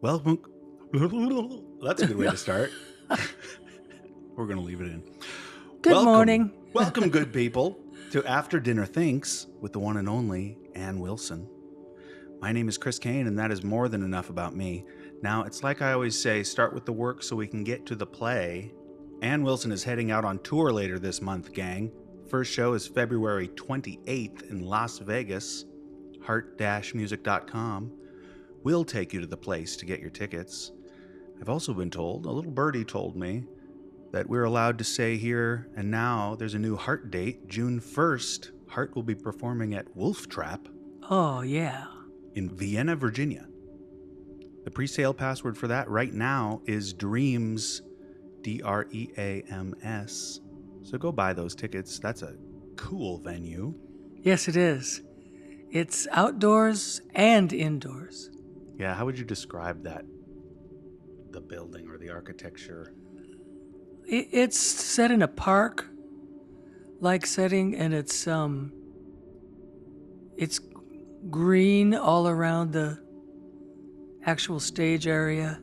Welcome. That's a good way to start. We're going to leave it in. Good morning. Welcome, good people, to After Dinner Thinks with the one and only Ann Wilson. My name is Chris Kane, and that is more than enough about me. Now, it's like I always say, start with the work so we can get to the play. Ann Wilson is heading out on tour later this month, gang. First show is February 28th in Las Vegas. heart-music.com. We'll take you to the place to get your tickets. I've also been told, a little birdie told me, that we're allowed to say here and now there's a new Heart date, June 1st. Heart will be performing at Wolf Trap. Oh, yeah. In Vienna, Virginia. The pre-sale password for that right now is DREAMS, DREAMS. So go buy those tickets. That's a cool venue. Yes, it is. It's outdoors and indoors. Yeah, how would you describe that? The building or the architecture? It's set in a park-like setting, and it's green all around the actual stage area.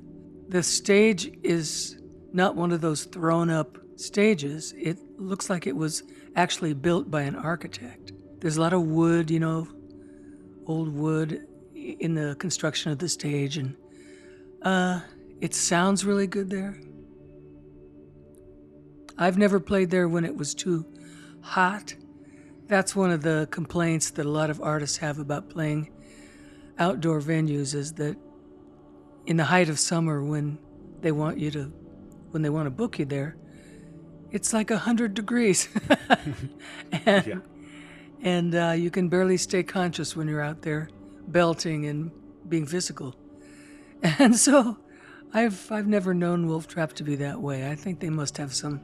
The stage is not one of those thrown-up stages. It looks like it was actually built by an architect. There's a lot of wood, old wood in the construction of the stage, and it sounds really good there. I've never played there when it was too hot. That's one of the complaints that a lot of artists have about playing outdoor venues, is that in the height of summer, when they want to book you there, it's like 100 degrees. And you can barely stay conscious when you're out there belting and being physical. And so I've never known Wolf Trap to be that way. I think they must have some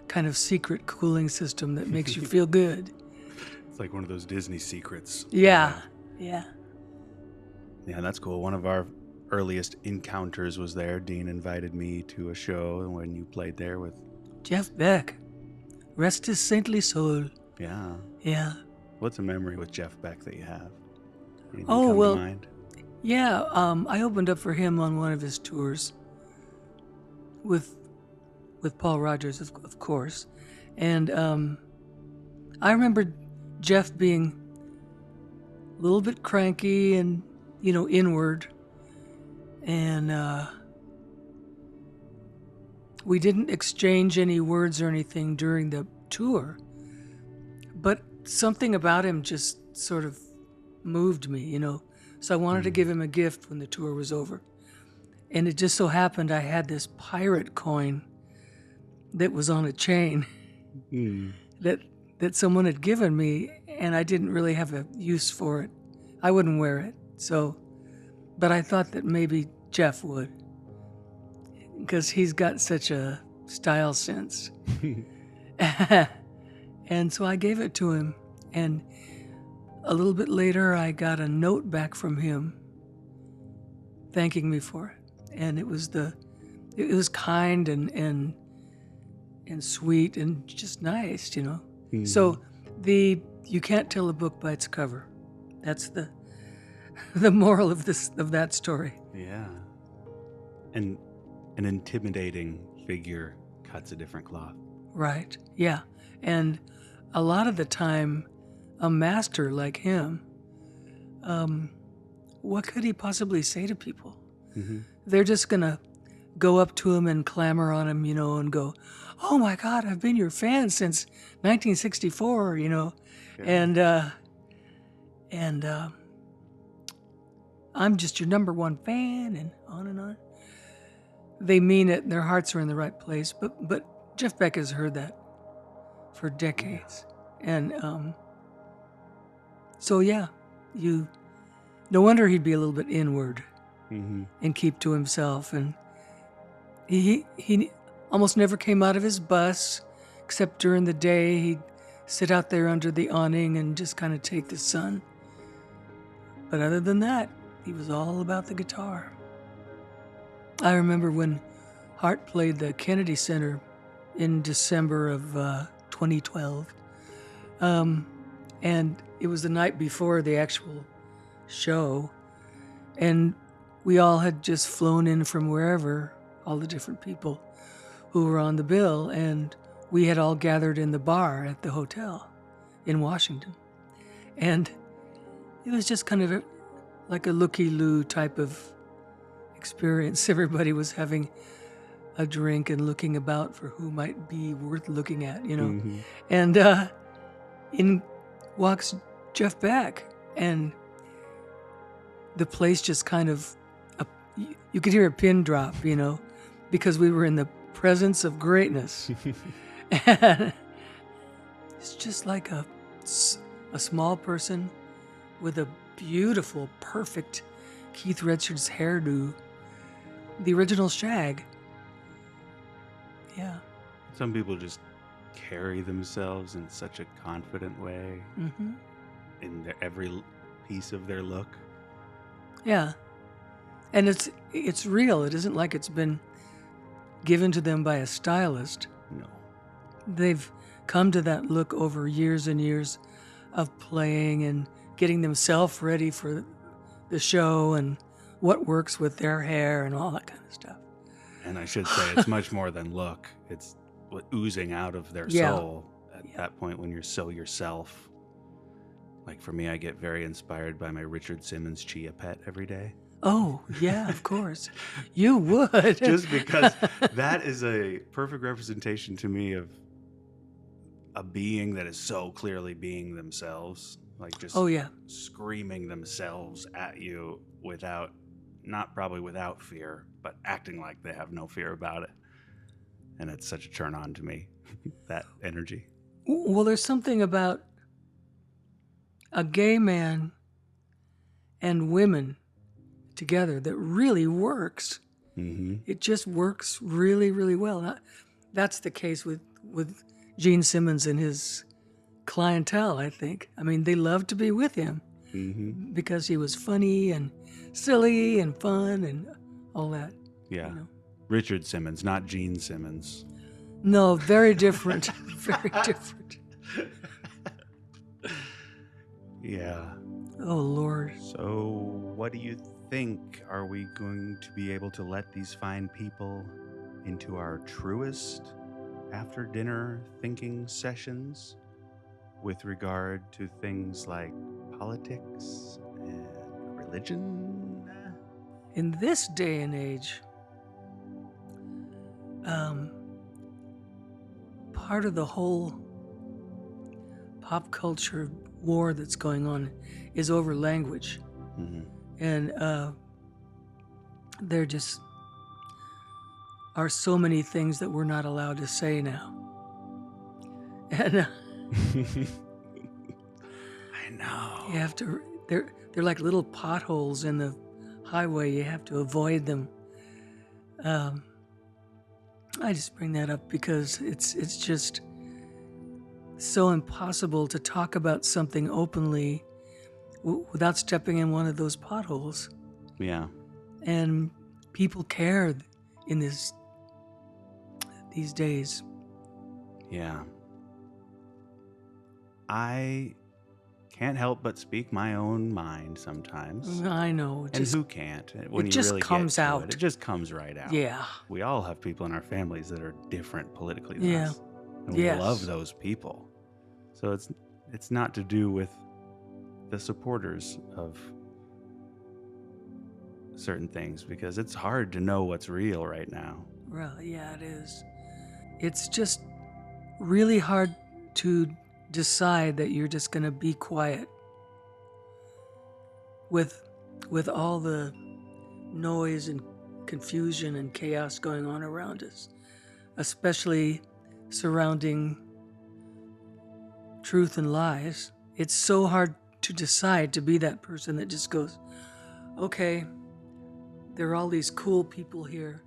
kind of secret cooling system that makes you feel good. It's like one of those Disney secrets. Yeah. Yeah, that's cool. One of our earliest encounters was there. Dean invited me to a show when you played there with Jeff Beck. Rest his saintly soul. Yeah. Yeah. What's a memory with Jeff Beck that you have? Anything Oh, come well, to mind? Yeah, I opened up for him on one of his tours with Paul Rogers, of course. And I remember Jeff being a little bit cranky and, inward. And we didn't exchange any words or anything during the tour. But something about him just sort of moved me, So I wanted to give him a gift when the tour was over. And it just so happened I had this pirate coin that was on a chain that someone had given me, and I didn't really have a use for it. I wouldn't wear it. But I thought that maybe Jeff would, because he's got such a style sense. And so I gave it to him, and a little bit later I got a note back from him thanking me for it. And it was kind and sweet and just nice, Mm-hmm. So you can't tell a book by its cover. That's the moral of that story. Yeah. And an intimidating figure cuts a different cloth. Right. Yeah. And a lot of the time, a master like him, what could he possibly say to people? Mm-hmm. They're just going to go up to him and clamor on him, and go, "Oh my God, I've been your fan since 1964, Yeah. And I'm just your number one fan," and on and on. They mean it, and their hearts are in the right place. But Jeff Beck has heard that for decades. And so, yeah, no wonder he'd be a little bit inward and keep to himself. And he almost never came out of his bus, except during the day. He'd sit out there under the awning and just kind of take the sun. But other than that, he was all about the guitar. I remember when Hart played the Kennedy Center in December of 2012. And it was the night before the actual show. And we all had just flown in from wherever, all the different people who were on the bill, and we had all gathered in the bar at the hotel in Washington. And it was just kind of like a looky-loo type of experience. Everybody was having a drink and looking about for who might be worth looking at, you know. Mm-hmm. And in walks Jeff Beck, and the place just kind of, you could hear a pin drop, you know, because we were in the presence of greatness. And it's just like a small person with a beautiful, perfect Keith Richards hairdo, the original Shag. Yeah. Some people just carry themselves in such a confident way in every piece of their look. Yeah. And it's real. It isn't like it's been given to them by a stylist. No. They've come to that look over years and years of playing and getting themselves ready for the show and what works with their hair and all that kind of stuff. And I should say it's much more than look. It's oozing out of their soul at that point when you're so yourself. Like for me, I get very inspired by my Richard Simmons Chia Pet every day. Oh, yeah, of course. You would. Just because that is a perfect representation to me of a being that is so clearly being themselves. Like just screaming themselves at you not probably without fear, but acting like they have no fear about it. And it's such a turn on to me, that energy. Well, there's something about a gay man and women together that really works. Mm-hmm. It just works really, really well. That's the case with Gene Simmons and his clientele, I think. I mean, they loved to be with him because he was funny and silly and fun and all that. Yeah. You know? Richard Simmons, not Gene Simmons. No, very different. Very different. Yeah. Oh, Lord. So, what do you think? Are we going to be able to let these fine people into our truest after dinner thinking sessions with regard to things like politics and religion? In this day and age, part of the whole pop culture war that's going on is over language. And there just are so many things that we're not allowed to say now. And I know. you have to, they're like little potholes in the highway. You have to avoid them. I just bring that up because it's just so impossible to talk about something openly without stepping in one of those potholes. Yeah. And people care in these days. Yeah. I can't help but speak my own mind sometimes. I know. And who can't? When it you just really comes get to out. It just comes right out. Yeah. We all have people in our families that are different politically than Yeah. us. And we love those people. So it's not to do with the supporters of certain things, because it's hard to know what's real right now. Well, yeah, it is. It's just really hard to decide that you're just going to be quiet with all the noise and confusion and chaos going on around us, especially surrounding truth and lies. It's so hard to decide to be that person that just goes, okay, there are all these cool people here,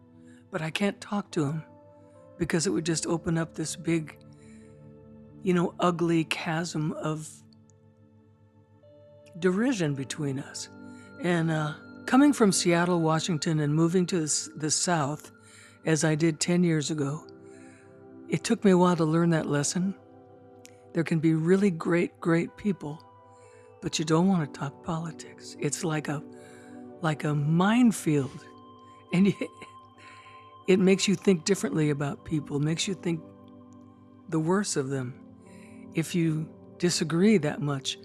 but I can't talk to them because it would just open up this big, ugly chasm of derision between us. And coming from Seattle, Washington, and moving to the South, as I did 10 years ago, it took me a while to learn that lesson. There can be really great, great people, but you don't want to talk politics. It's like a like a minefield. And it makes you think differently about people, makes you think the worse of them if you disagree that much.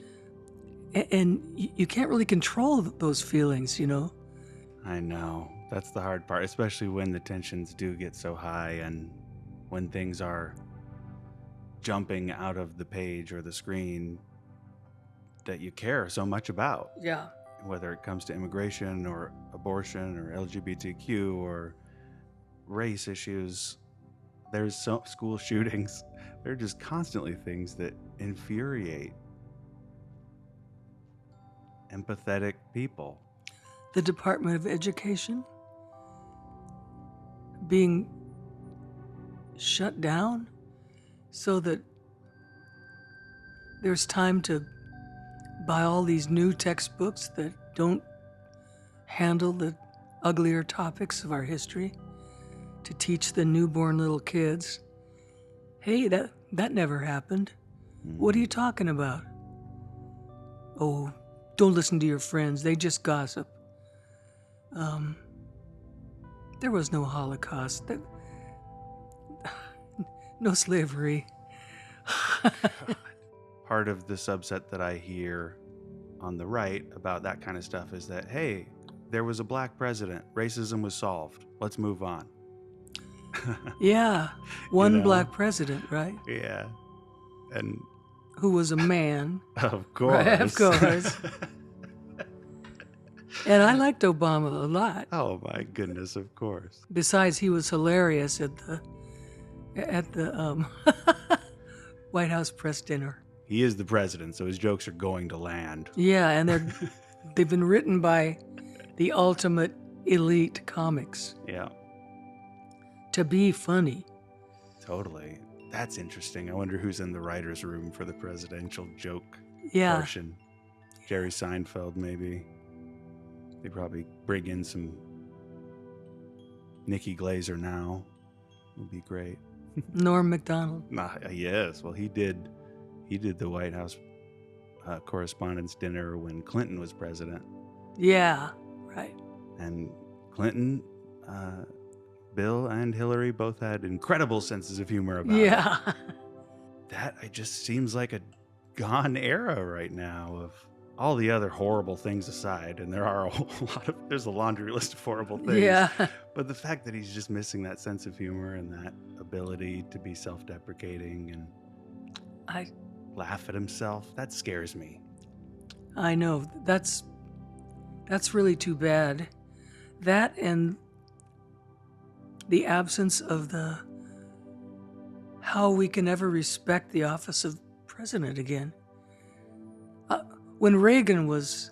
And you can't really control those feelings, you know? I know. That's the hard part, especially when the tensions do get so high and when things are jumping out of the page or the screen that you care so much about. Yeah. Whether it comes to immigration or abortion or LGBTQ or race issues, there's some school shootings. They're just constantly things that infuriate empathetic people. The Department of Education being shut down so that there's time to buy all these new textbooks that don't handle the uglier topics of our history, to teach the newborn little kids. Hey, that never happened. What are you talking about? Oh, don't listen to your friends. They just gossip. There was no Holocaust. No slavery. Part of the subset that I hear on the right about that kind of stuff is that, hey, there was a black president. Racism was solved. Let's move on. Yeah. One know? black president, right? Yeah. And Who was a man. of course. Right, of course. And I liked Obama a lot. Oh my goodness, of course. Besides, he was hilarious at the White House press dinner. He is the president, so his jokes are going to land. Yeah, and they've been written by the ultimate elite comics Yeah, to be funny. totally. That's interesting. I wonder who's in the writer's room for the presidential joke Yeah. portion. Jerry Seinfeld, maybe. They probably bring in some Nikki Glazer now. Would be great. Norm Macdonald. Yes, well, he did the White House Correspondents' Dinner when Clinton was president. Yeah, right. And Clinton, Bill and Hillary both had incredible senses of humor about it. Yeah. It just seems like a gone era right now of all the other horrible things aside, and there are there's a laundry list of horrible things. Yeah. But the fact that he's just missing that sense of humor and that ability to be self-deprecating and laugh at himself, that scares me. I know. That's really too bad. That and the absence of how we can ever respect the office of president again. When Reagan was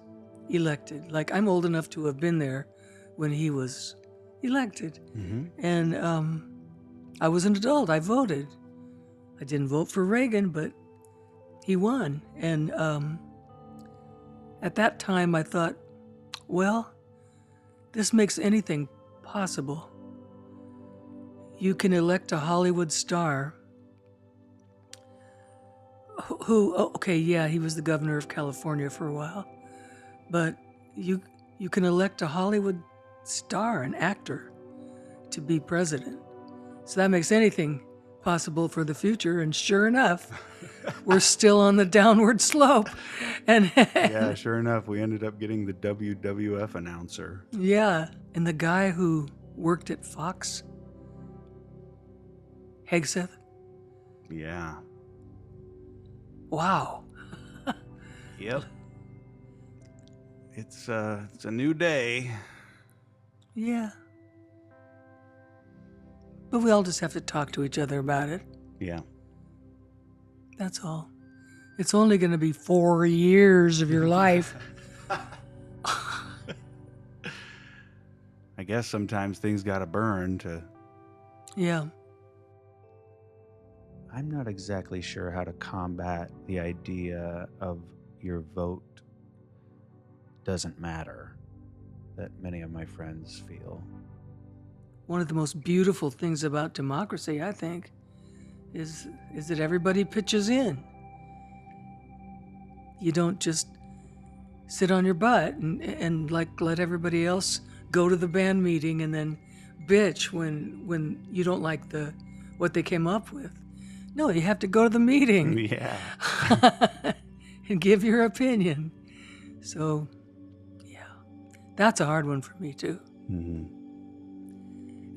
elected, like I'm old enough to have been there when he was elected. Mm-hmm. And I was an adult. I voted. I didn't vote for Reagan, but he won. And at that time, I thought, well, this makes anything possible. You can elect a Hollywood star who, okay, yeah, he was the governor of California for a while, but you can elect a Hollywood star, an actor, to be president. So that makes anything possible for the future. And sure enough, we're still on the downward slope. And Yeah, sure enough, we ended up getting the WWF announcer. yeah, and the guy who worked at Fox, Hegseth. Yeah. Wow. Yep. It's a new day. Yeah. But we all just have to talk to each other about it. Yeah. That's all. It's only going to be 4 years of your life. I guess sometimes things gotta burn to... Yeah. I'm not exactly sure how to combat the idea of your vote doesn't matter that many of my friends feel. One of the most beautiful things about democracy, I think, is that everybody pitches in. You don't just sit on your butt and like let everybody else go to the band meeting and then bitch when you don't like what they came up with. No, you have to go to the meeting Yeah. and give your opinion. So, yeah, that's a hard one for me too. Mm-hmm.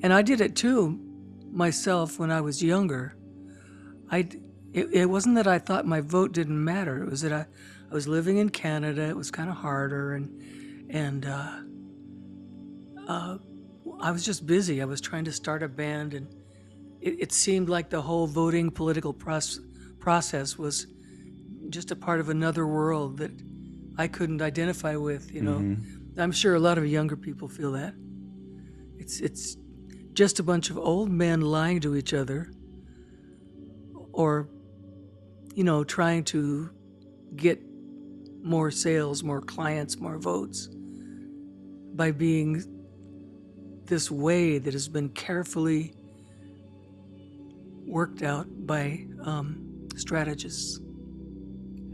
And I did it too myself when I was younger. It wasn't that I thought my vote didn't matter. It was that I was living in Canada. It was kind of harder, and I was just busy. I was trying to start a band, and it seemed like the whole voting political process was just a part of another world that I couldn't identify with. You know, Mm-hmm. I'm sure a lot of younger people feel that. It's just a bunch of old men lying to each other, or, you know, trying to get more sales, more clients, more votes by being this way that has been carefully worked out by strategists.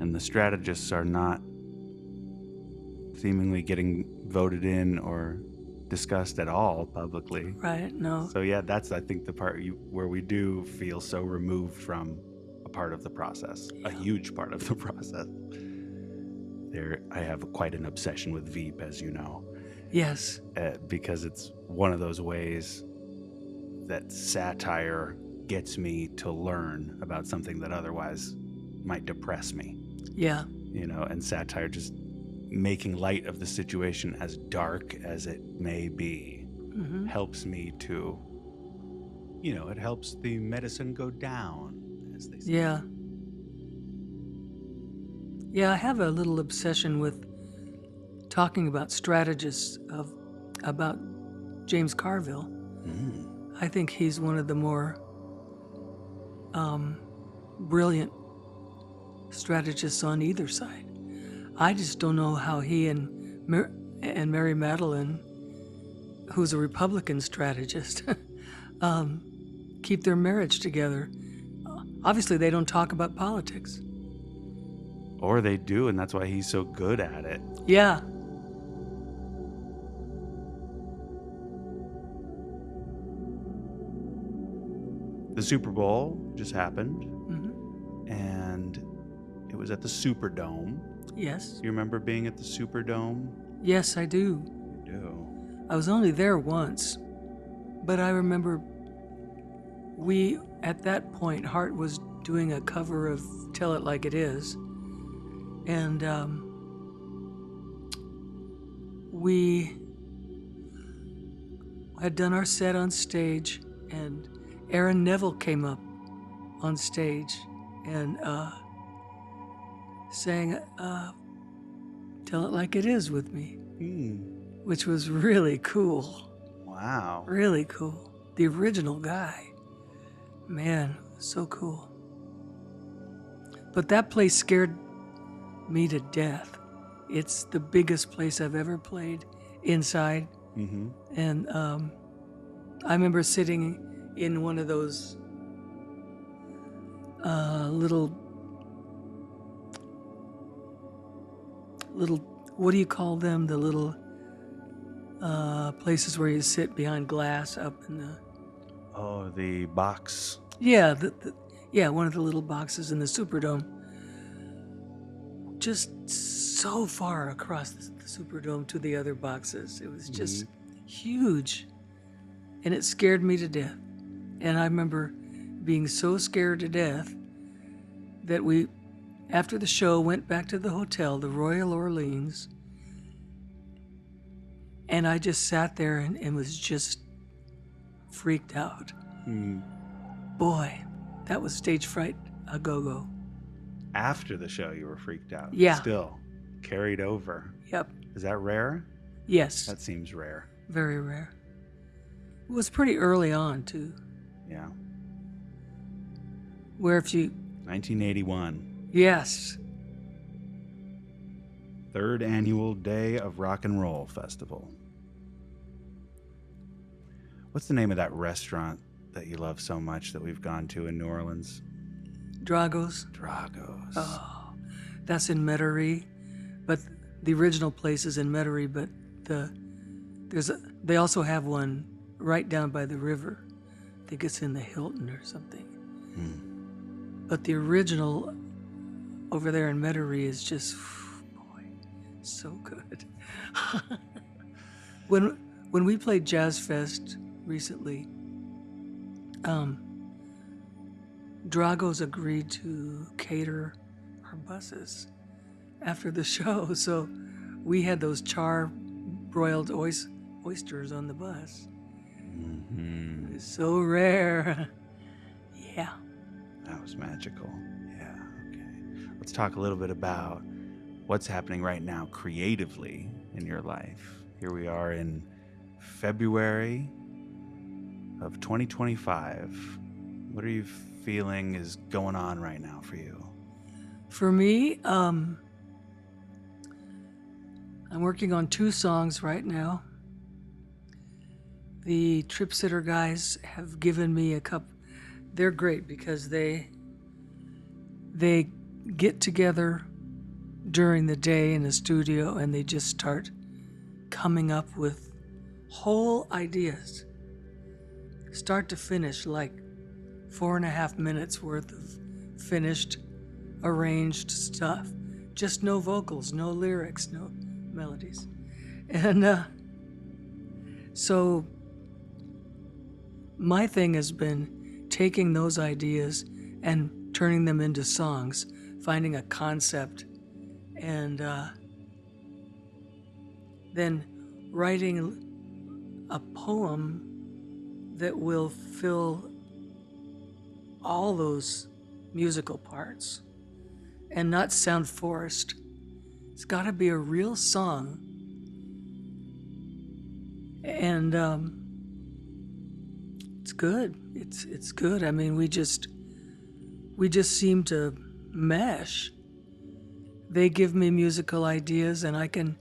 And the strategists are not seemingly getting voted in or discussed at all publicly. Right? No. So yeah, that's, I think, the part where we do feel so removed from a part of the process, a huge part of the process. I have quite an obsession with Veep, as you know. Yes. Because it's one of those ways that satire gets me to learn about something that otherwise might depress me. Yeah. You know, and satire just making light of the situation, as dark as it may be, helps me to, you know, it helps the medicine go down, as they say. Yeah. Yeah, I have a little obsession with talking about strategists about James Carville. I think he's one of the more brilliant strategists on either side. I just don't know how he and Mary Madeline, who's a Republican strategist, keep their marriage together. Obviously, they don't talk about politics. Or they do, and that's why he's so good at it. Yeah. The Super Bowl just happened, and it was at the Superdome. Yes. You remember being at the Superdome? Yes, I do. You do. I was only there once, but I remember at that point, Hart was doing a cover of Tell It Like It Is, and we had done our set on stage, and Aaron Neville came up on stage and sang Tell It Like It Is with me, which was really cool. Wow. Really cool. The original guy. Man, so cool. But that place scared me to death. It's the biggest place I've ever played inside. And I remember sitting in one of those little, what do you call them? The little places where you sit behind glass up in the... Oh, the box. Yeah, one of the little boxes in the Superdome. Just so far across the Superdome to the other boxes. It was just huge. And it scared me to death. And I remember being so scared to death that we, after the show, went back to the hotel, the Royal Orleans, and I just sat there and was just freaked out. Boy, that was stage fright a go-go. After the show, you were freaked out. Yeah. Still carried over. Yep. Is that rare? Yes. That seems rare. Very rare. It was pretty early on, too. Yeah. Where if you... 1981. Yes. Third annual Day of Rock and Roll Festival. What's the name of that restaurant that you love so much that we've gone to in New Orleans? Drago's. Drago's. Oh, that's in Metairie. But the original place is in Metairie, but they also have one right down by the river. I think it's in the Hilton or something. But the original over there in Metairie is just, boy, so good. When we played Jazz Fest recently, Drago's agreed to cater our buses after the show, so we had those char-broiled oysters on the bus. It's so rare. Yeah. That was magical. Yeah, okay. Let's talk a little bit about what's happening right now creatively in your life. Here we are in February of 2025. What are you feeling is going on right now for you? For me, I'm working on 2 songs right now. The Trip Sitter guys have given me a couple. They're great because they get together during the day in the studio and they just start coming up with whole ideas, start to finish, like 4.5 minutes worth of finished, arranged stuff. Just no vocals, no lyrics, no melodies. And so my thing has been taking those ideas and turning them into songs, finding a concept, and then writing a poem that will fill all those musical parts and not sound forced. It's got to be a real song. And it's good. It's good. I mean, we just seem to mesh. They give me musical ideas, and I can.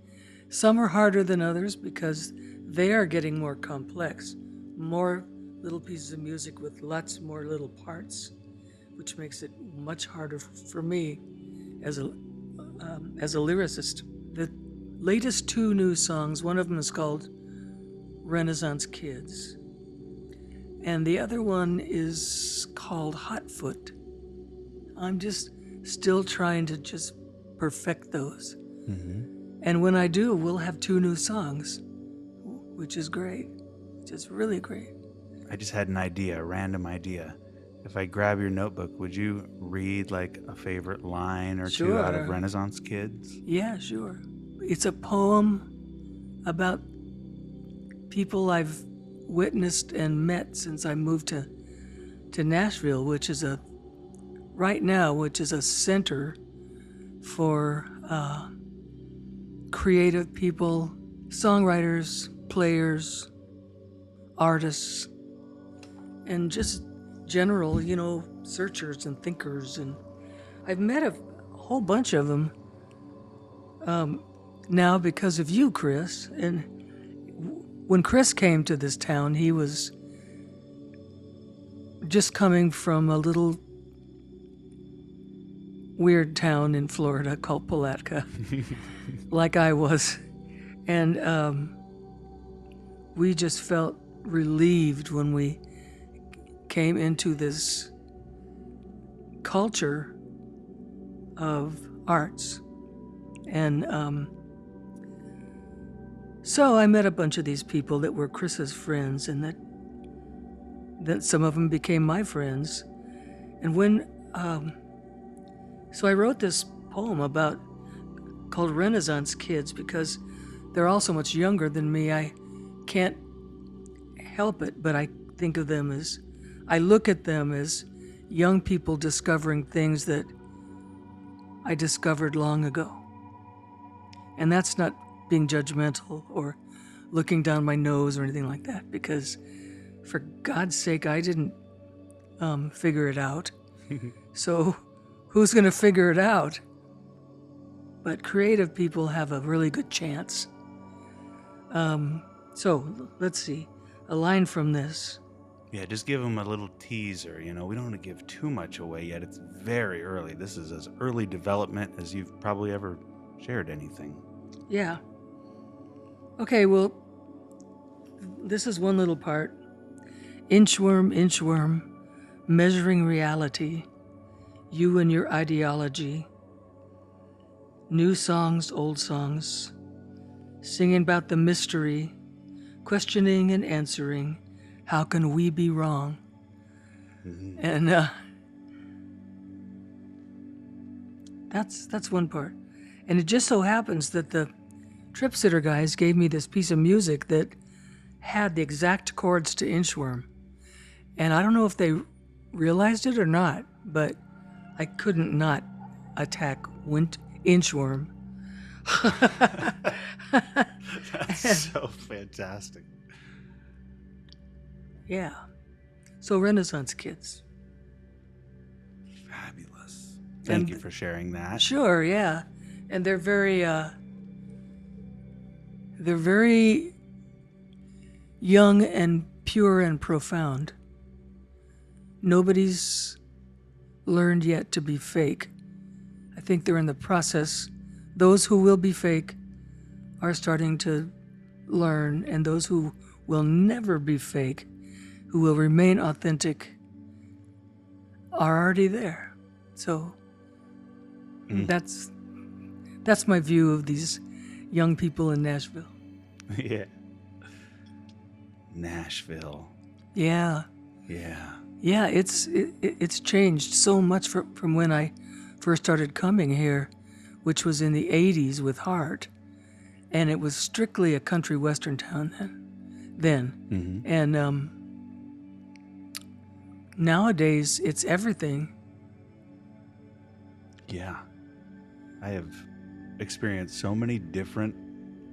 Some are harder than others because they are getting more complex, more little pieces of music with lots more little parts, which makes it much harder for me as a lyricist. The latest 2 new songs, one of them is called Renaissance Kids, and the other one is called Hotfoot. I'm just still trying to just perfect those. And when I do, we'll have 2 new songs, which is great. Just really great. I just had an idea, a random idea. If I grab your notebook, would you read like a favorite line or 2 out of Renaissance Kids? Yeah, sure. It's a poem about people I've witnessed and met since I moved to Nashville, which is a center for creative people, songwriters, players, artists, and just general, searchers and thinkers. And I've met a whole bunch of them now because of you, Chris. And when Chris came to this town, he was just coming from a little weird town in Florida called Palatka, like I was. And we just felt relieved when we came into this culture of arts. And so I met a bunch of these people that were Chris's friends, and that some of them became my friends. And when so I wrote this poem called Renaissance Kids because they're all so much younger than me. I can't help it, but I look at them as young people discovering things that I discovered long ago. And that's not being judgmental or looking down my nose or anything like that, because for God's sake, I didn't figure it out. So who's going to figure it out? But creative people have a really good chance. So let's see, a line from this. Yeah, just give them a little teaser. We don't want to give too much away yet. It's very early. This is as early development as you've probably ever shared anything. Yeah. Okay, well, this is one little part. Inchworm, measuring reality, you and your ideology, new songs, old songs, singing about the mystery, questioning and answering, how can we be wrong? And that's one part. And it just so happens that the Trip Sitter guys gave me this piece of music that had the exact chords to Inchworm. And I don't know if they realized it or not, but I couldn't not attack Inchworm. That's so fantastic. Yeah. So Renaissance kids. Fabulous. Thank And- you for sharing that. Sure, yeah. And they're very young and pure and profound. Nobody's learned yet to be fake. I think they're in the process. Those who will be fake are starting to learn, and those who will never be fake, who will remain authentic, are already there. So that's my view of these young people in Nashville. Yeah. Nashville. Yeah. Yeah. Yeah, it's changed so much from when I first started coming here, which was in the 80s with Hart. And it was strictly a country western town then. Mm-hmm. And nowadays, it's everything. Yeah. I have experienced so many different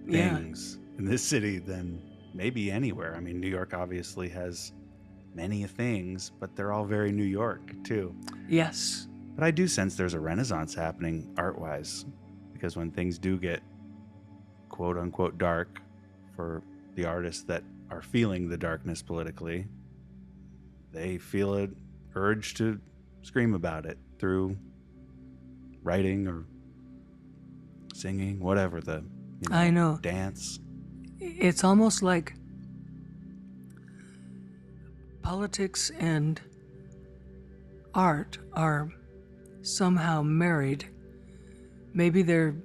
things in this city than maybe anywhere. I mean, New York obviously has many things, but they're all very New York too. Yes. But I do sense there's a renaissance happening art-wise, because when things do get quote unquote dark for the artists that are feeling the darkness politically, they feel an urge to scream about it through writing or singing, whatever I know. dance. It's almost like politics and art are somehow married. Maybe they're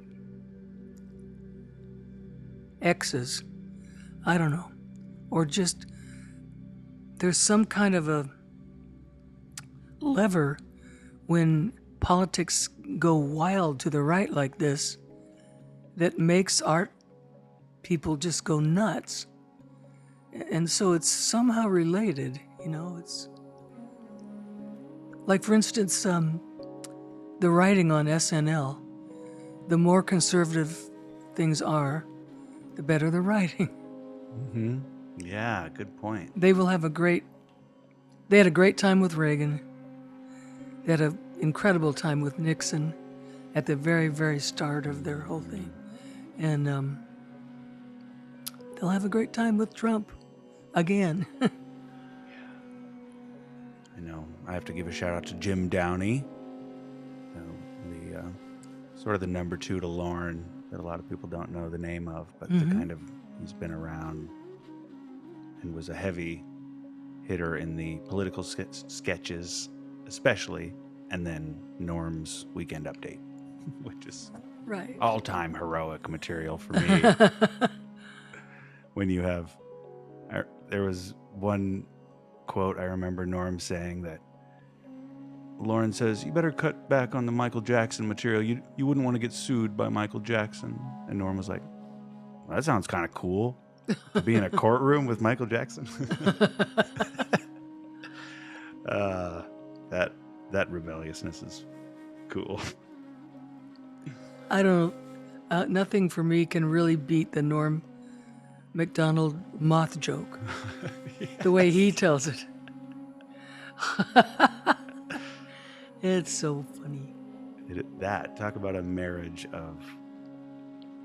exes. I don't know. Or just there's some kind of a lever when politics go wild to the right like this that makes art people just go nuts. And so it's somehow related, it's like, for instance, the writing on SNL. The more conservative things are, the better the writing. Mm-hmm. Yeah, good point. They had a great time with Reagan. They had an incredible time with Nixon at the very, very start of their whole thing. And they'll have a great time with Trump again. I have to give a shout out to Jim Downey, the sort of the number two to Lorne that a lot of people don't know the name of, but the kind of, he's been around and was a heavy hitter in the political sketches, especially, and then Norm's Weekend Update, which is Right. all-time heroic material for me. When you have, there was one quote I remember Norm saying that Lauren says, "You better cut back on the Michael Jackson material. You wouldn't want to get sued by Michael Jackson." And Norm was like, "Well, that sounds kind of cool, to be in a courtroom with Michael Jackson." That rebelliousness is cool. I don't know. Nothing for me can really beat the Norm Macdonald moth joke. The way he tells it. It's so funny. Talk about a marriage of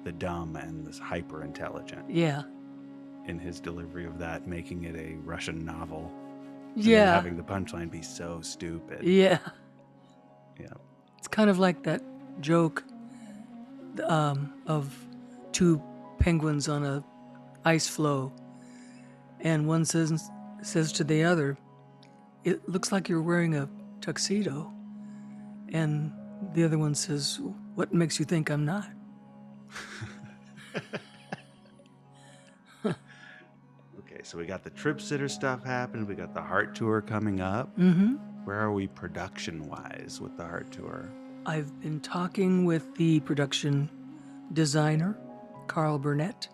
the dumb and this hyper intelligent. Yeah. In his delivery of that, making it a Russian novel. And then Yeah. having the punchline be so stupid. Yeah. Yeah. It's kind of like that joke of two penguins on a ice floe, and one says to the other, "It looks like you're wearing a tuxedo," and the other one says, "What makes you think I'm not?" Okay, so we got the Trip Sitter stuff happening. We got the Heart Tour coming up. Mm-hmm. Where are we production-wise with the Heart Tour? I've been talking with the production designer, Carl Burnett,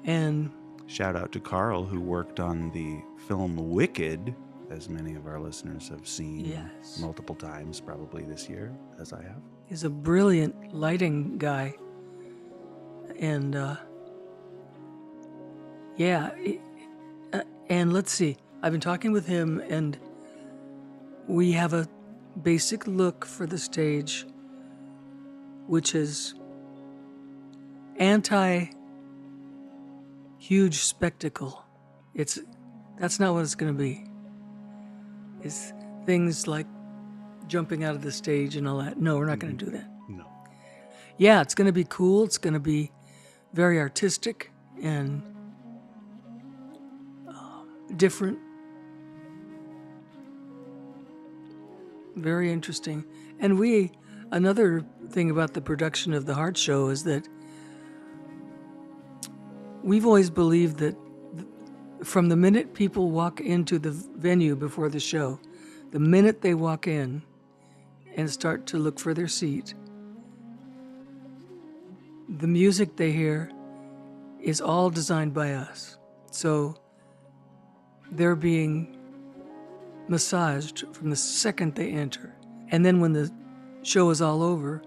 and Shout out to Carl, who worked on the film Wicked, as many of our listeners have seen Yes. multiple times, probably this year, as I have. he's a brilliant lighting guy. And and let's see, I've been talking with him, and we have a basic look for the stage, which is anti-huge spectacle. That's not what it's going to be. It's things like jumping out of the stage and all that. No, we're not going to do that. No. Yeah, it's going to be cool. It's going to be very artistic and different. Very interesting. And another thing about the production of the Heart Show is that we've always believed that from the minute people walk into the venue before the show, the minute they walk in and start to look for their seat, the music they hear is all designed by us. So they're being massaged from the second they enter. And then when the show is all over,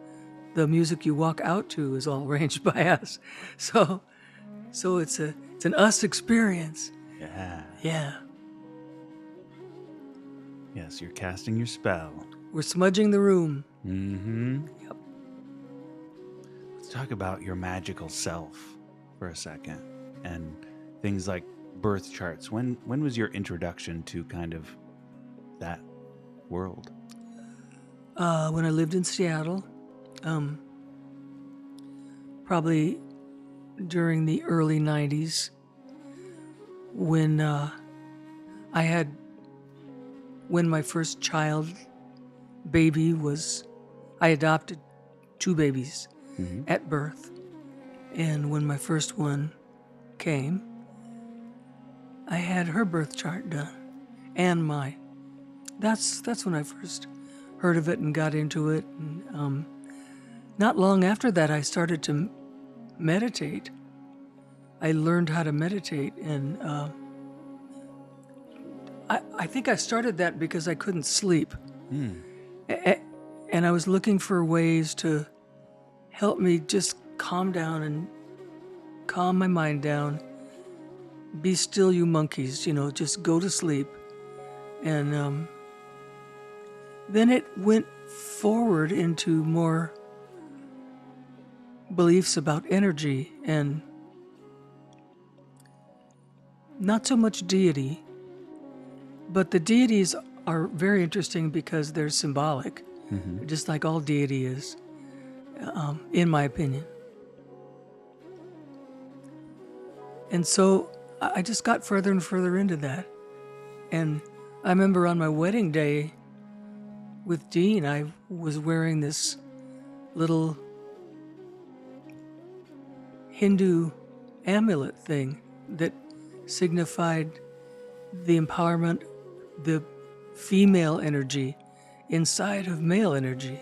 the music you walk out to is all arranged by us. So it's an us experience. Yeah. Yeah. Yes, you're casting your spell. We're smudging the room. Mm-hmm. Yep. Let's talk about your magical self for a second, and things like birth charts. When was your introduction to kind of that world? When I lived in Seattle, probably during the early 90s, when when my first baby I adopted two babies at birth. And when my first one came, I had her birth chart done and mine. That's when I first heard of it and got into it. And not long after that, I started to meditate. I learned how to meditate, and I think I started that because I couldn't sleep. And I was looking for ways to help me just calm down and calm my mind down. Be still, you monkeys, just go to sleep. And then it went forward into more beliefs about energy and not so much deity, but the deities are very interesting because they're symbolic, just like all deity is, in my opinion. And so I just got further and further into that. And I remember on my wedding day with Dean, I was wearing this little Hindu amulet thing that signified the empowerment, the female energy inside of male energy.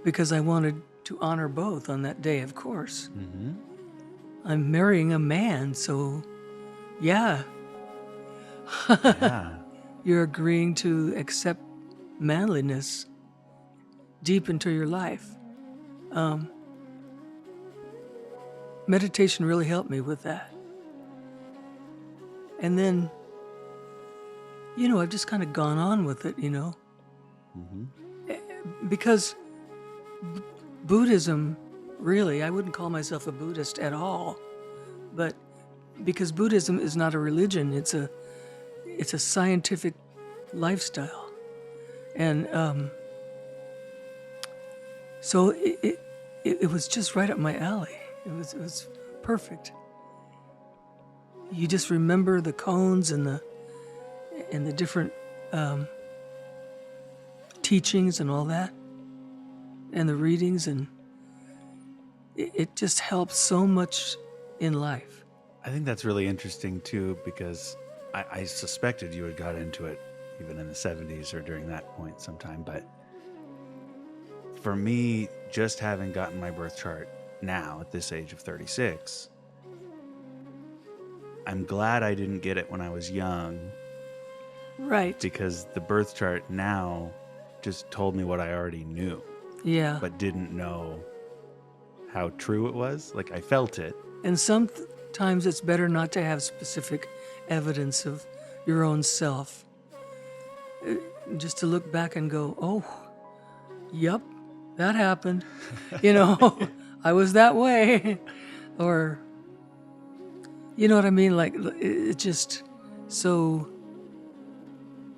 Because I wanted to honor both on that day, of course. I'm marrying a man, so yeah. Yeah. You're agreeing to accept manliness deep into your life. Meditation really helped me with that. And then, I've just kind of gone on with it, Because Buddhism, really, I wouldn't call myself a Buddhist at all, but because Buddhism is not a religion, it's a scientific lifestyle. And so it was just right up my alley. It was perfect. You just remember the cones and the different teachings and all that, and the readings, and it just helps so much in life. I think that's really interesting too, because I suspected you had got into it even in the 70s or during that point sometime. But for me, just having gotten my birth chart now at this age of 36, I'm glad I didn't get it when I was young, Right. because the birth chart now just told me what I already knew, Yeah. but didn't know how true it was. Like, I felt it. And sometimes it's better not to have specific evidence of your own self. Just to look back and go, oh, yep, that happened. I was that way. Or, you know what I mean? Like, it's just so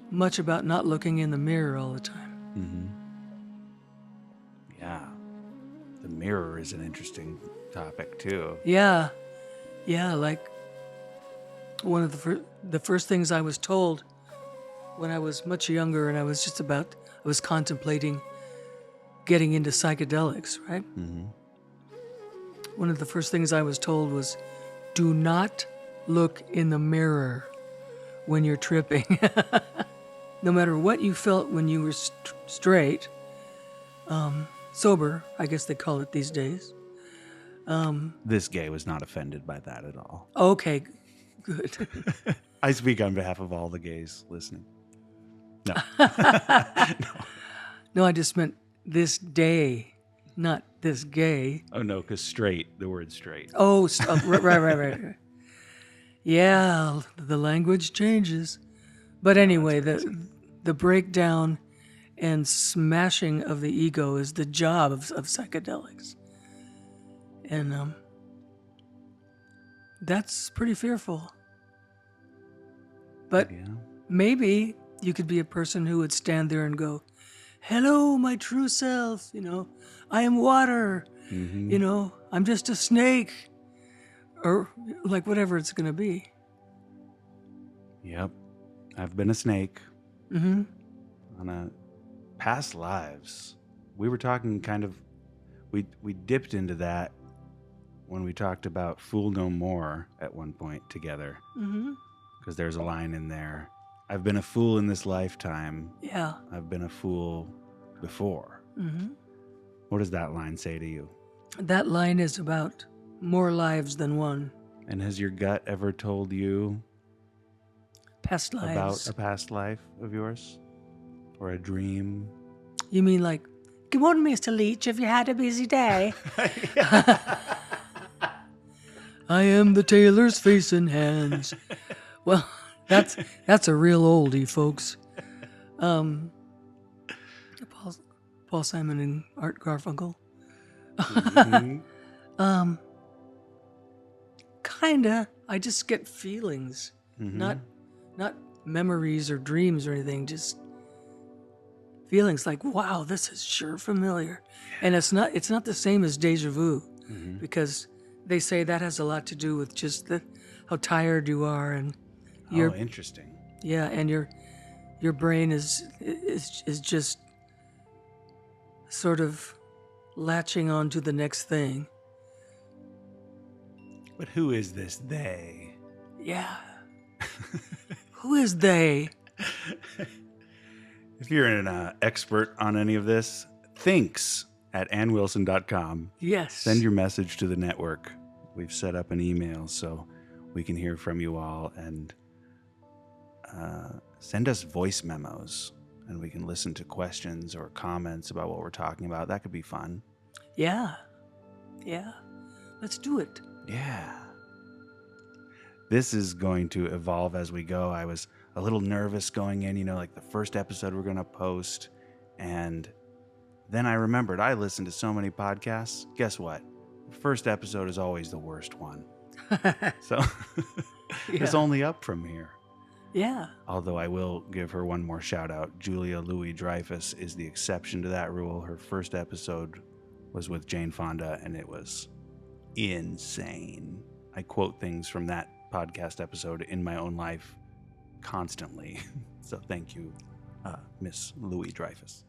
much about not looking in the mirror all the time. Yeah. The mirror is an interesting topic too. Yeah. Yeah, like one of the first things I was told when I was much younger, and I was contemplating getting into psychedelics, right? One of the first things I was told was, do not look in the mirror when you're tripping. No matter what you felt when you were straight, sober, I guess they call it these days. This gay was not offended by that at all. Okay, good. I speak on behalf of all the gays listening. No. No, I just meant this day, not this gay. Oh, no, because straight, the word straight. Oh, right. Yeah, the language changes. But anyway, the breakdown and smashing of the ego is the job of psychedelics. And that's pretty fearful. But Yeah. maybe you could be a person who would stand there and go, hello, my true self, I am water, I'm just a snake, or like whatever it's going to be. Yep. I've been a snake Mm-hmm. on a past lives. We were talking we dipped into that when we talked about Fool No More at one point together. Mm-hmm. Because there's a line in there. I've been a fool in this lifetime. Yeah. I've been a fool before. Mm-hmm. What does that line say to you? That line is about more lives than one. And has your gut ever told you Past lives. about a past life of yours? Or a dream? You mean like, good morning, Mr. Leach. Have you had a busy day? I am the tailor's face and hands. Well, that's a real oldie, folks. Paul Simon and Art Garfunkel. Mm-hmm. Kinda. I just get feelings, Mm-hmm. not memories or dreams or anything. Just feelings like, wow, this is sure familiar. And it's not the same as deja vu, because they say that has a lot to do with just how tired you are, and Oh, interesting. yeah, and your brain is just sort of latching on to the next thing. But who is this they? Yeah. Who is they? If you're an expert on any of this, thinks@annwilson.com. Yes. Send your message to the network. We've set up an email so we can hear from you all, and send us voice memos, and we can listen to questions or comments about what we're talking about. That could be fun. Yeah. Yeah. Let's do it. Yeah. This is going to evolve as we go. I was a little nervous going in, like the first episode we're going to post. And then I remembered I listened to so many podcasts. Guess what? The first episode is always the worst one. So it's only up from here. Yeah. Although I will give her one more shout out. Julia Louis Dreyfus is the exception to that rule. Her first episode was with Jane Fonda, and it was insane. I quote things from that podcast episode in my own life constantly. So thank you, Miss Louis Dreyfus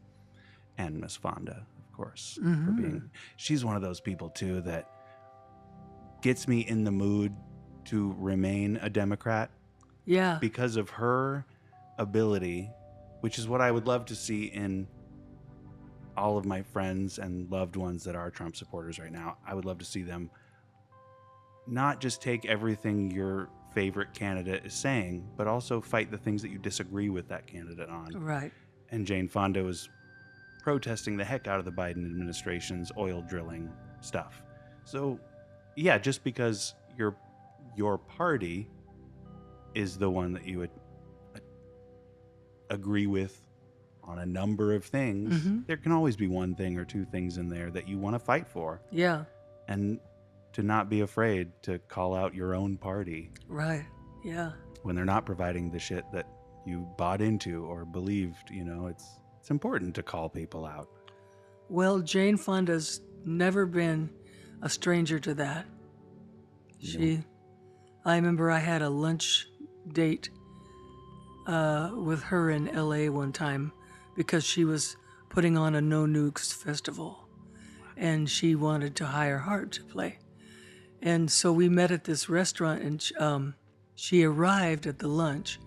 and Miss Fonda, of course, for being. She's one of those people too that gets me in the mood to remain a Democrat Yeah. because of her ability, which is what I would love to see in all of my friends and loved ones that are Trump supporters right now. I would love to see them not just take everything your favorite candidate is saying, but also fight the things that you disagree with that candidate on. Right. And Jane Fonda was protesting the heck out of the Biden administration's oil drilling stuff. So, yeah, just because your party is the one that you would agree with on a number of things, there can always be one thing or two things in there that you want to fight for. Yeah. And to not be afraid to call out your own party. Right. Yeah. When they're not providing the shit that you bought into or believed, it's important to call people out. Well, Jane Fonda's never been a stranger to that. I remember I had a lunch date with her in LA one time because she was putting on a No Nukes festival and she wanted to hire Hart to play. And so we met at this restaurant, and she arrived at the lunch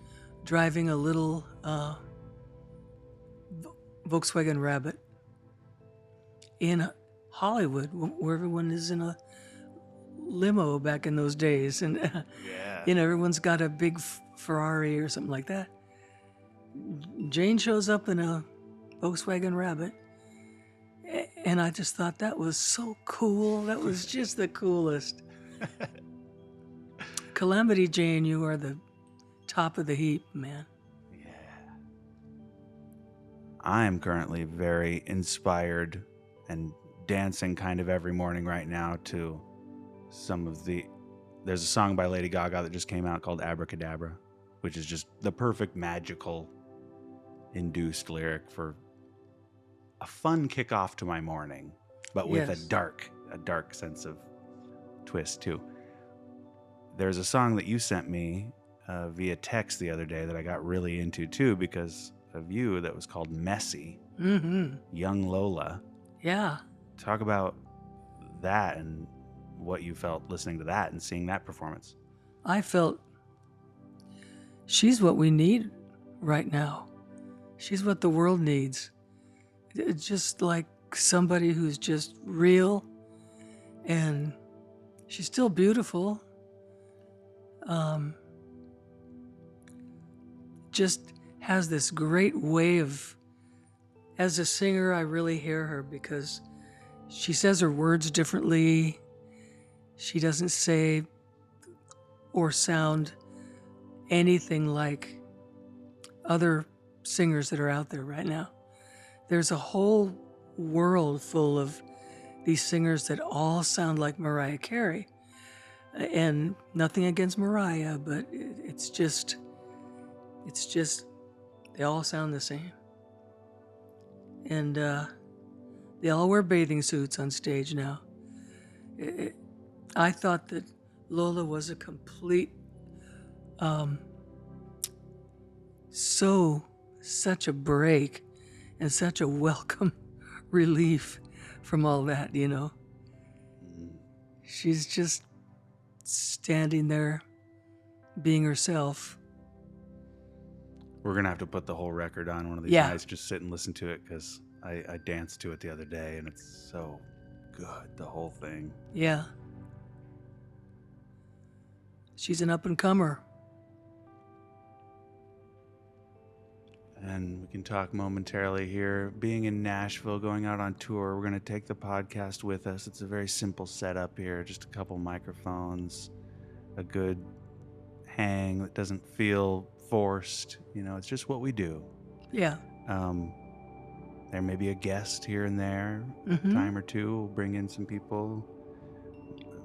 driving a little Volkswagen Rabbit in Hollywood, where everyone is in a limo back in those days. And, everyone's got a big Ferrari or something like that. Jane shows up in a Volkswagen Rabbit. And I just thought that was so cool. That was just the coolest. Calamity Jane, you are the top of the heap, man. Yeah. I am currently very inspired and dancing kind of every morning right now to there's a song by Lady Gaga that just came out called Abracadabra, which is just the perfect magical induced lyric for a fun kickoff to my morning, but with a dark sense of twist too. There's a song that you sent me via text the other day that I got really into too because of you, that was called Messy. Young Lola. Yeah. Talk about that and what you felt listening to that and seeing that performance. I felt she's what we need right now. She's what the world needs. It's just like somebody who's just real, and she's still beautiful. Just has this great way of, as a singer, I really hear her because she says her words differently. She doesn't say or sound anything like other singers that are out there right now. There's a whole world full of these singers that all sound like Mariah Carey. And nothing against Mariah, but it's just, they all sound the same. And they all wear bathing suits on stage now. I thought that Lola was a complete, such a break and such a welcome relief from all that, She's just standing there being herself. We're going to have to put the whole record on one of these nights, just sit and listen to it because I danced to it the other day and it's so good, the whole thing. Yeah. She's an up-and-comer. And we can talk momentarily here. Being in Nashville, going out on tour, we're going to take the podcast with us. It's a very simple setup here. Just a couple microphones, a good hang that doesn't feel forced. It's just what we do. Yeah. There may be a guest here and there, time or two. We'll bring in some people.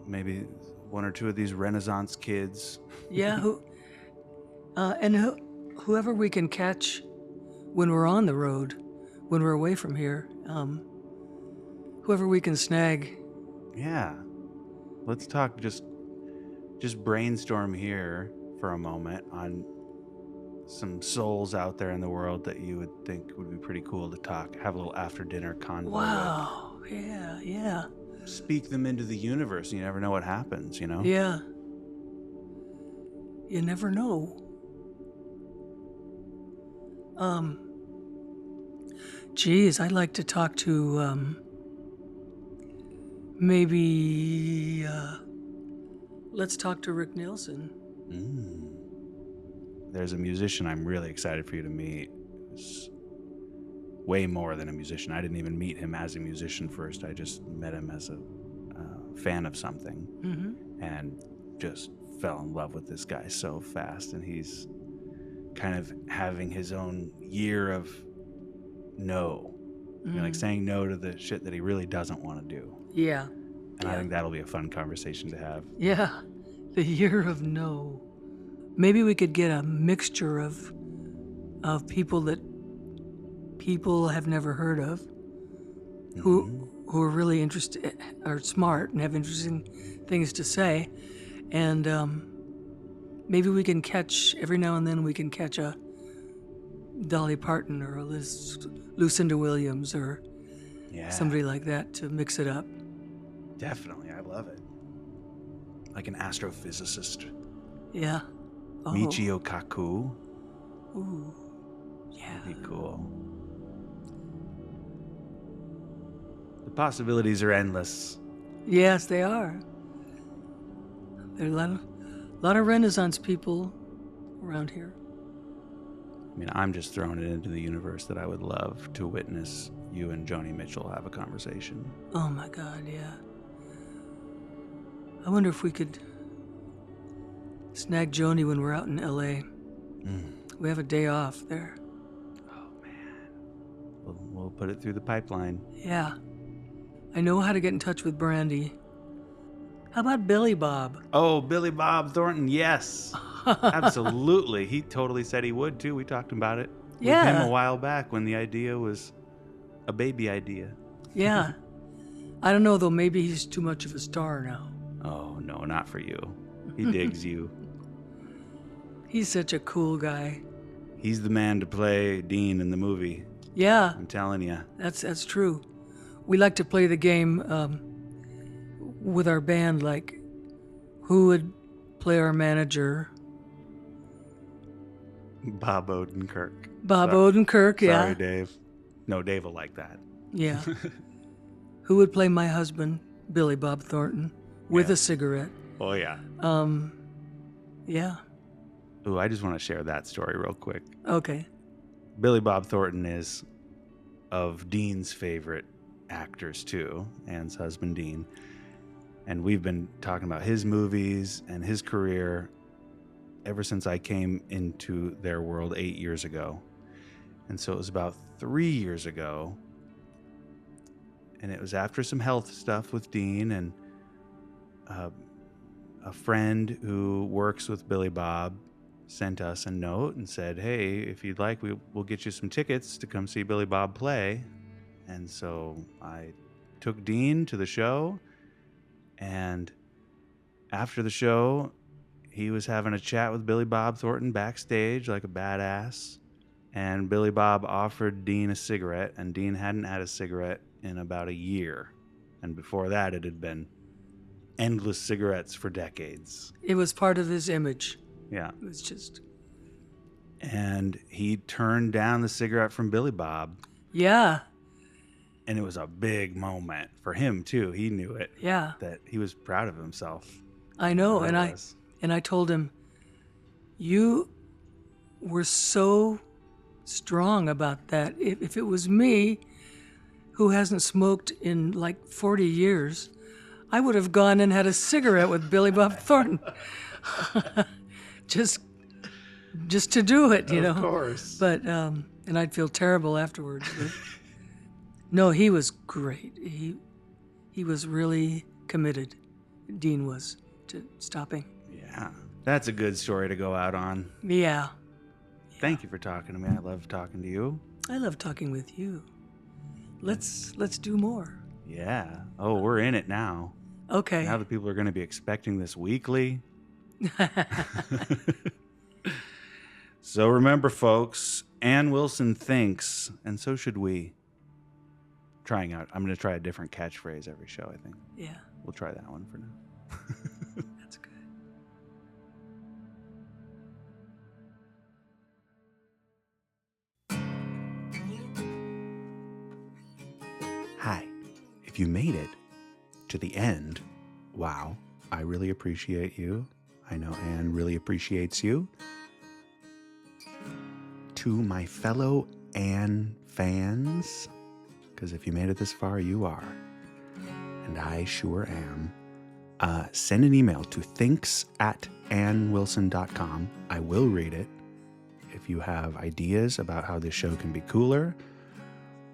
Maybe one or two of these Renaissance kids. Yeah. Whoever we can catch when we're on the road, when we're away from here, whoever we can snag. Yeah. Let's talk, just brainstorm here for a moment on some souls out there in the world that you would think would be pretty cool to have a little after dinner convo Wow. Yeah. with. Speak them into the universe. You never know what happens, you know? Yeah. You never know. Geez, I'd like to talk to, maybe, let's talk to Rick Nielsen. There's a musician I'm really excited for you to meet. He's way more than a musician. I didn't even meet him as a musician first. I just met him as a fan of something, and just fell in love with this guy so fast. And he's kind of having his own year of no. You know, like saying no to the shit that he really doesn't want to do. Yeah. And I think that'll be a fun conversation to have. Yeah. The year of no. Maybe we could get a mixture of people that people have never heard of, who are really interested, are smart and have interesting things to say, and maybe we can catch, every now and then we can catch a Dolly Parton or a Lucinda Williams or somebody like that to mix it up. Definitely, I love it. Like an astrophysicist. Yeah. Oh. Michio Kaku. Ooh. Yeah. That'd be cool. The possibilities are endless. Yes, they are. There are a lot of Renaissance people around here. I mean, I'm just throwing it into the universe that I would love to witness you and Joni Mitchell have a conversation. Oh my God, yeah. I wonder if we could snag Joni when we're out in LA. We have a day off there. Oh man. We'll put it through the pipeline. Yeah. I know how to get in touch with Brandy. How about Billy Bob? Oh, Billy Bob Thornton, yes. Absolutely. He totally said he would too. We talked about it with him a while back when the idea was a baby idea. Yeah. I don't know though, maybe he's too much of a star now. Oh, no, not for you. He digs you. He's such a cool guy. He's the man to play Dean in the movie. Yeah. I'm telling you. That's true. We like to play the game with our band, like who would play our manager? Bob Odenkirk. Bob Odenkirk, yeah. Sorry, Dave. No, Dave will like that. Yeah. Who would play my husband, Billy Bob Thornton, with a cigarette? Oh, yeah. Yeah. Ooh, I just want to share that story real quick. Okay. Billy Bob Thornton is of Dean's favorite actors, too, Anne's husband, Dean. And we've been talking about his movies and his career ever since I came into their world 8 years ago. And so it was about 3 years ago. And it was after some health stuff with Dean, and a friend who works with Billy Bob sent us a note and said, hey, if you'd like, we'll get you some tickets to come see Billy Bob play. And so I took Dean to the show, and after the show, he was having a chat with Billy Bob Thornton backstage like a badass. And Billy Bob offered Dean a cigarette, and Dean hadn't had a cigarette in about a year. And before that, it had been endless cigarettes for decades. It was part of his image. Yeah. It was just... And he turned down the cigarette from Billy Bob. Yeah. And it was a big moment for him, too. He knew it. Yeah. That he was proud of himself. I know. And I told him, you were so strong about that. If it was me, who hasn't smoked in like 40 years, I would have gone and had a cigarette with Billy Bob Thornton. just to do it, you know. Of course. But and I'd feel terrible afterwards. But no, he was great. He was really committed. Dean was to stopping. Yeah. That's a good story to go out on. Yeah. Thank you for talking to me. I love talking to you. I love talking with you. Let's do more. Yeah. Oh, we're in it now. Okay. Now that people are going to be expecting this weekly. So remember, folks, Ann Wilson thinks, and so should we. I'm going to try a different catchphrase every show, I think. Yeah. We'll try that one for now. That's good. Hi. If you made it to the end, wow, I really appreciate you. I know Anne really appreciates you. To my fellow Anne fans, because if you made it this far, you are, and I sure am, send an email to thinks@annwilson.com. I will read it. If you have ideas about how this show can be cooler,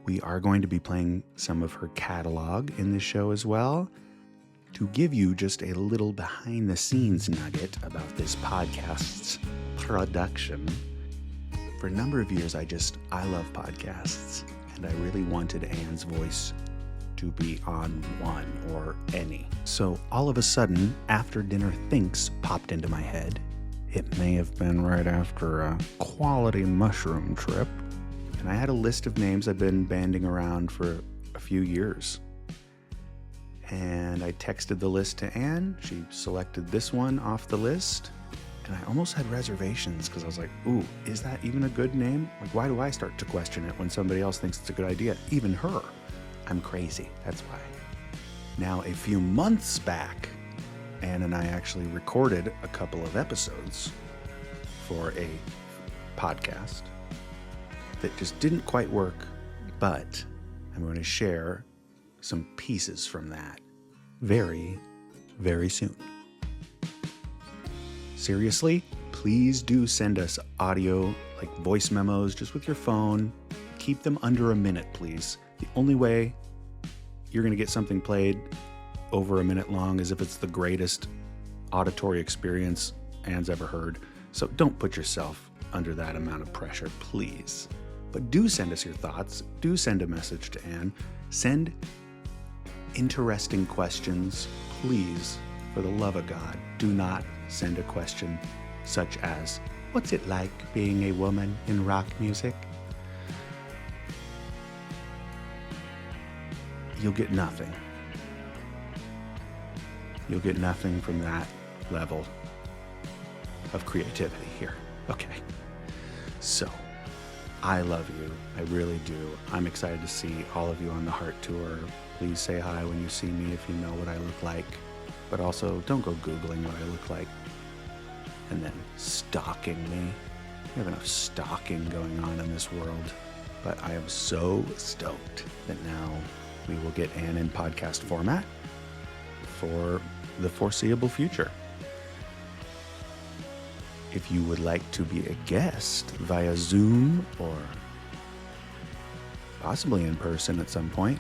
we are going to be playing some of her catalog in this show as well. To give you just a little behind-the-scenes nugget about this podcast's production, for a number of years, I love podcasts, and I really wanted Anne's voice to be on one or any. So all of a sudden, After Dinner Thinks popped into my head. It may have been right after a quality mushroom trip, and I had a list of names I've been banding around for a few years. And I texted the list to Anne. She selected this one off the list. And I almost had reservations because I was like, ooh, is that even a good name? Like, why do I start to question it when somebody else thinks it's a good idea? Even her. I'm crazy. That's why. Now, a few months back, Anne and I actually recorded a couple of episodes for a podcast that just didn't quite work, but I'm going to share some pieces from that very, very soon. Seriously, please do send us audio, like voice memos, just with your phone. Keep them under a minute, please. The only way you're going to get something played over a minute long is if it's the greatest auditory experience Anne's ever heard. So don't put yourself under that amount of pressure, please. But do send us your thoughts. Do send a message to Anne. Send interesting questions, please. For the love of God, do not send a question such as, what's it like being a woman in rock music? You'll get nothing. You'll get nothing from that level of creativity here. Okay. So, I love you. I really do. I'm excited to see all of you on the Heart Tour. Please say hi when you see me if you know what I look like. But also, don't go Googling what I look like and then stalking me. We have enough stalking going on in this world. But I am so stoked that now we will get Anne in podcast format for the foreseeable future. If you would like to be a guest via Zoom or possibly in person at some point,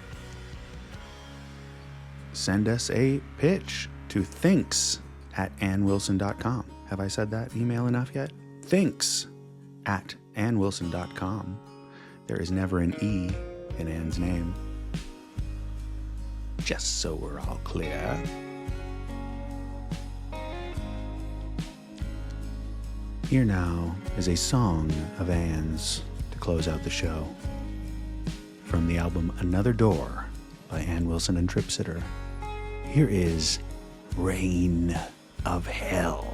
send us a pitch to thinks@annwilson.com. Have I said that email enough yet? Thinks@annwilson.com. There is never an E in Anne's name. Just so we're all clear. Here now is a song of Anne's to close out the show. From the album Another Door by Ann Wilson and Trip Sitter. Here is Reign of Hell.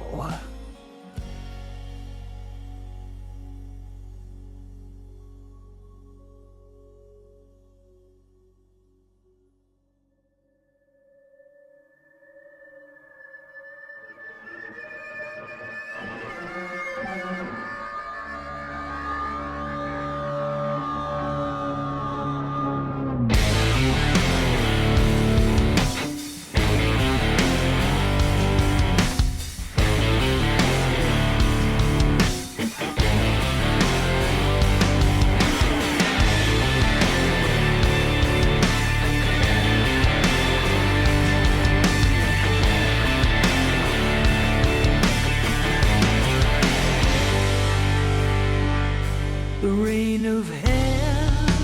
The rain of hell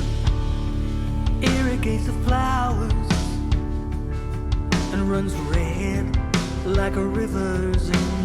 irrigates the flowers runs red like a river's in